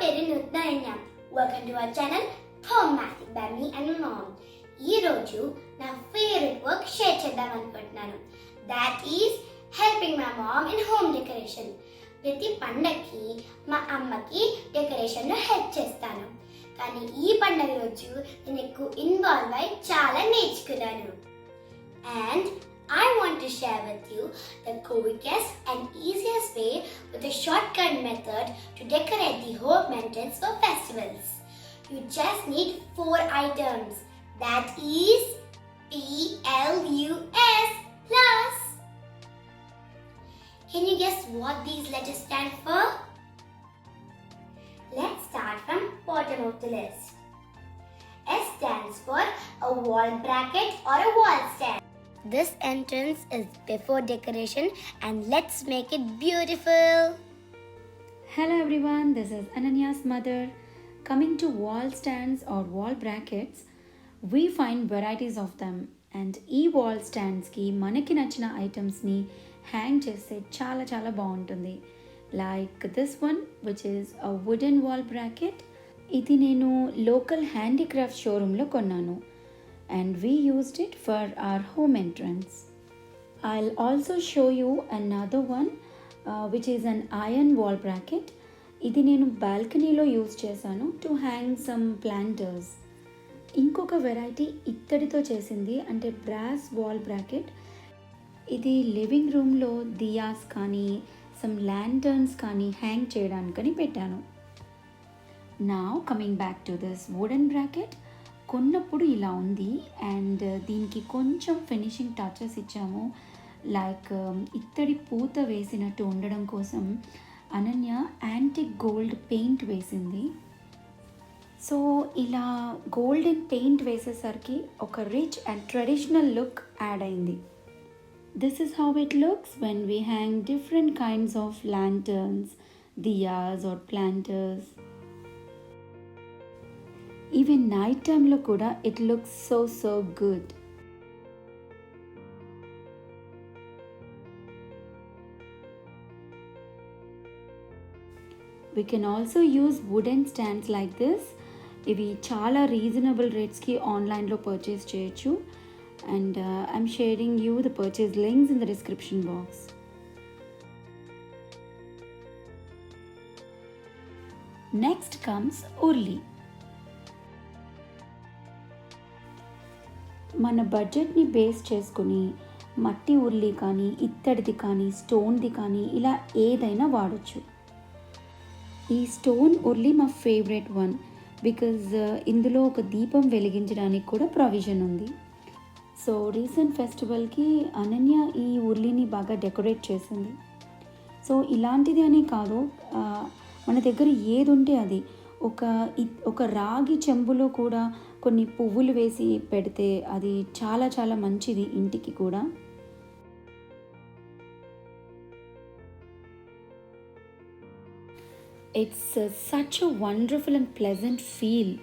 పేరు Nutanayya. Welcome to our channel home magic by me and mom. ఈ రోజు నా ఫేవరెట్ వర్క్ షేర్ చేద్దాం అనుకుంటున్నాను. That is helping my mom in home decoration. ప్రతి పండగకి మా అమ్మకి డెకరేషన్లో హెల్ప్ చేస్తాను. కానీ ఈ పండగ రోజు నేను ఎక్కువ ఇన్వాల్వ్ అయి చాలా నేర్చుకున్నాను. And I want to share with you the quickest and easiest way with a shortcut method to decorate the home entrance for festivals. You just need 4 items. That is PLUS plus. Can you guess what these letters stand for? Let's start from bottom of the list. S stands for a wall bracket or a wall stand. This entrance is before decoration and let's make it beautiful. Hello everyone, this is Ananya's mother. Coming to wall stands or wall brackets, we find varieties of them, and ee wall stands ki manaki nachina items ni hang cheste chala baaguntundi. Like this one, which is a wooden wall bracket. Idi nenu local handicraft showroom lo konnanu, and we used it for our home entrance. I'll also show you another one, which is an iron wall bracket. ఇది నేను బాల్కనీలో use చేశాను to hang some planters. ఇంకొక variety ఇత్తడితో చేసింది, అంటే brass wall bracket. ఇది living రూమ్లో దియాస్ కానీ సమ్ ల్యాంటర్న్స్ కానీ హ్యాంగ్ చేయడానికని పెట్టాను. Now coming back to this wooden bracket. కొన్నప్పుడు ఇలా ఉంది, అండ్ దీనికి కొంచెం ఫినిషింగ్ టచెస్ ఇచ్చాము. లైక్ ఇత్తడి పూత వేసినట్టు ఉండడం కోసం అనన్య యాంటిక్ గోల్డ్ పెయింట్ వేసింది. సో ఇలా గోల్డెన్ పెయింట్ వేసేసరికి ఒక rich and traditional look add అయింది. This is how it looks when we hang different kinds of lanterns, diyas or planters. Even night time lo kuda it looks so good. We can also use wooden stands like this. Ivi chala reasonable rates ki online lo purchase cheyochu, and I'm sharing you the purchase links in the description box. Next comes urli. మన బడ్జెట్ని base చేసుకుని మట్టి ఉర్లి కానీ ఇత్తడిది కానీ స్టోన్ది కానీ ఇలా ఏదైనా వాడచ్చు. ఈ స్టోన్ ఉర్లి మా ఫేవరెట్ వన్, బికాజ్ ఇందులో ఒక దీపం వెలిగించడానికి కూడా ప్రొవిజన్ ఉంది. సో రీసెంట్ ఫెస్టివల్కి అనన్య ఈ ఉర్లిని బాగా డెకరేట్ చేసింది. సో ఇలాంటిది అనే కాదు, మన దగ్గర ఏది ఉంటే అది, ఒక రాగి చెంబులో కూడా కొన్ని పువ్వులు వేసి పెడితే అది చాలా మంచిది ఇంటికి కూడా. It's such a wonderful and pleasant feel.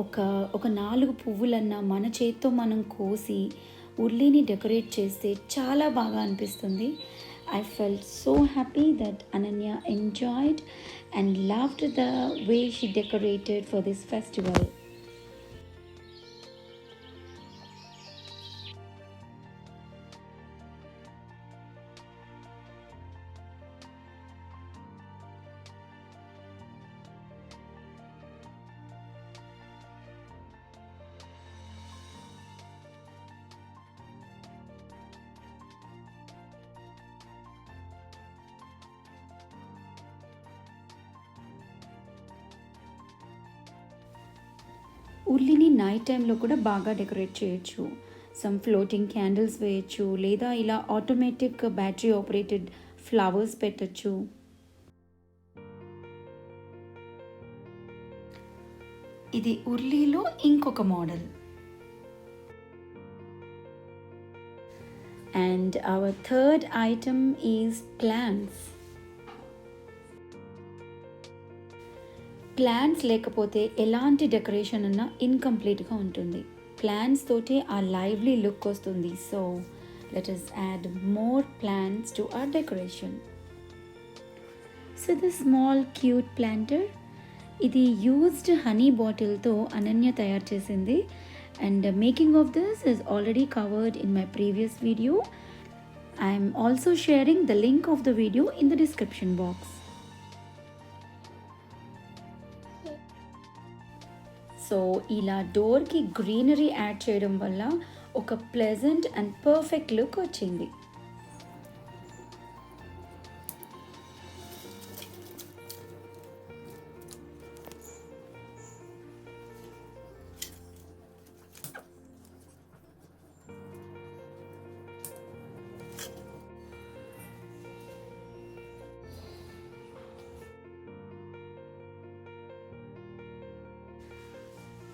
ఒక 4 పువ్వులన్నా మన చేత్తో మనం కోసి ఉర్లిని డెకరేట్ చేస్తే చాలా బాగా అనిపిస్తుంది. I felt so happy that Ananya enjoyed and loved the way she decorated for this festival. ఉర్లిని నైట్ టైంలో కూడా బాగా డెకరేట్ చేయొచ్చు. సమ్ ఫ్లోటింగ్ క్యాండిల్స్ వేయచ్చు, లేదా ఇలా ఆటోమేటిక్ బ్యాటరీ ఆపరేటెడ్ ఫ్లవర్స్ పెట్టచ్చు. ఇది ఉర్లీలో ఇంకొక model. And hour third item is plants. Plants లేకపోతే ఎలాంటి డెకరేషన్ అన్నా ఇన్కంప్లీట్గా ఉంటుంది. ప్లాంట్స్ తోటి ఆ లైవ్లీ లుక్ వస్తుంది. So let us add more plants to our decoration. So the small cute planter, ఇది యూజ్డ్ హనీ బాటిల్తో అనన్య తయారు చేసింది. And making of this is already covered in my previous video. I am also sharing the link of the video in the description box. So ఇలా డోర్కి greenery add చేయడం వల్ల ఒక pleasant and perfect look వచ్చింది.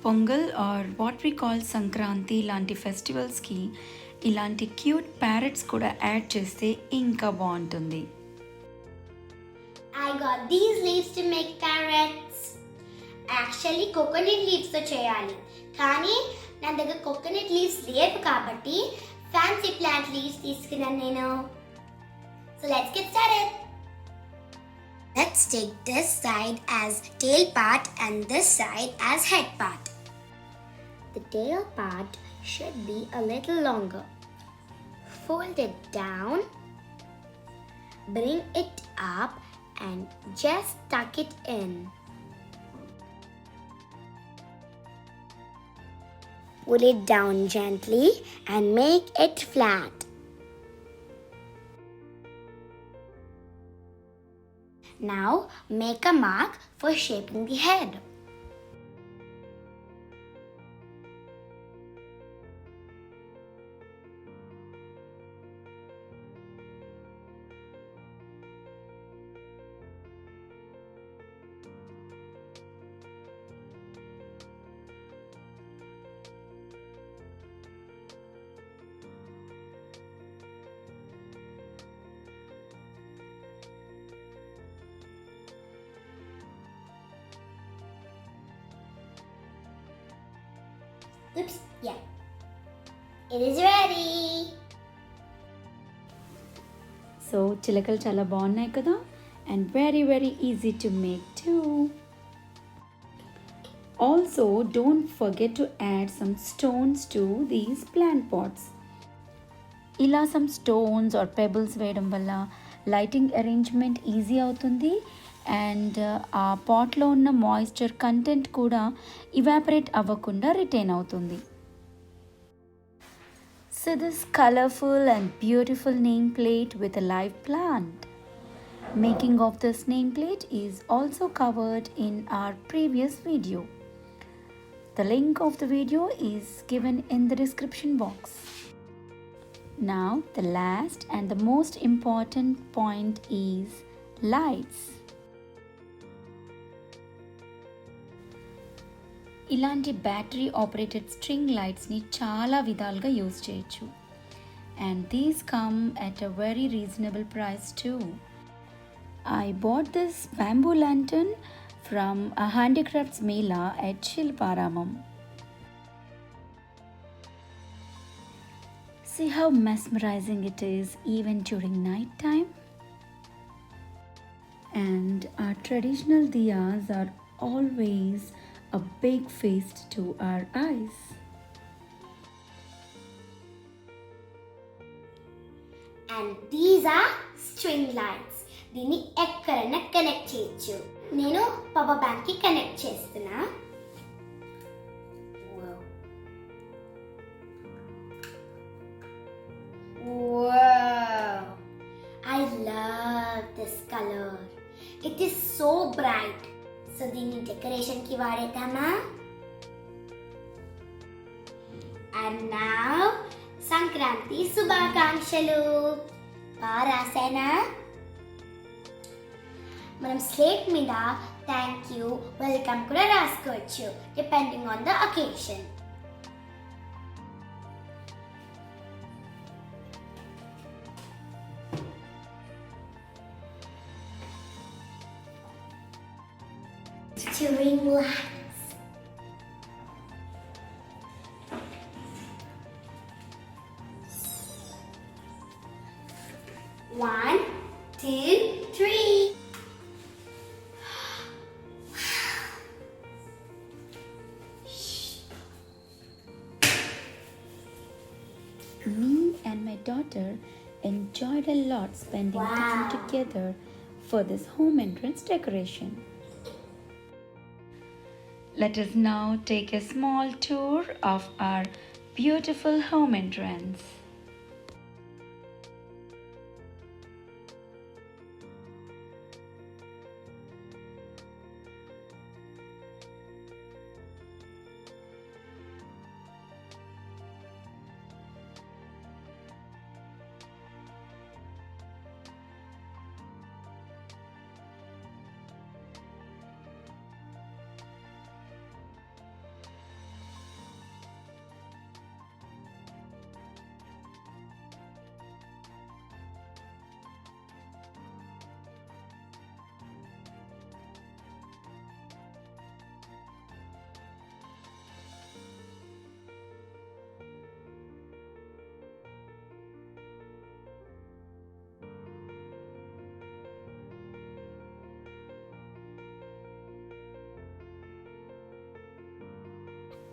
Pongal or what we call Sankranti లాంటి ఫెస్టివల్స్కి ఇలాంటి cute parrots కూడా యాడ్ చేస్తే ఇంకా బాగుంటుంది. I got these leaves to make parrots. Actually coconut leaves తో చేయాలి, కానీ నా దగ్గర coconut leaves లేవు కాబట్టి fancy plant leaves తీసుకున్నాను నేను. So let's get started. Let's take this side as tail part and this side as head part. The tail part should be a little longer. Fold it down, bring it up and just tuck it in. Pull it down gently and make it flat. Now make a mark for shaping the head. Oops, yeah. It is ready. So చిలకలు చాలా బాగున్నాయి కదా, and very very easy to make too. Also don't forget to add some stones to these plant pots. ఇలా some stones or pebbles వేయడం వల్ల lighting arrangement easy అవుతుంది and ఆ పాట్లో ఉన్న మాయిశ్చర్ కంటెంట్ కూడా ఇవాపరేట్ అవ్వకుండా రిటైన్ అవుతుంది. So this colorful and beautiful nameplate with a live plant. Making of this nameplate is also covered in our previous video. The link of the video is given in the description box. Now the last and the most important point is lights. ఇలాంటి battery operated string లైట్స్ని చాలా విధాలుగా use చేయొచ్చు and these come at a very reasonable price two. I bought this bamboo lantern from a handicrafts Mela at Shilparamam. See how mesmerizing it is even during night time. And our traditional diyas are always a big feast to our eyes. And these are string lights. దీన్ని ఎక్కడైనా connect చేయొచ్చు. నేను power bank కి connect చేస్తున్నా. Wow! I love this color. It is so bright. So దీన్ని డెకరేషన్కి వాడేద్దామా? And now Sankranti శుభాకాంక్షలు. బాగా రాసానా? మనం స్లేట్ మీద థ్యాంక్ యూ, వెల్కమ్ కూడా రాసుకోవచ్చు depending on the occasion. To relax. One, two, three. Me and my daughter enjoyed a lot spending time Wow. together for this home entrance decoration. Let us now take a small tour of our beautiful home entrance.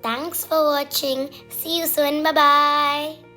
Thanks for watching. See you soon. Bye bye.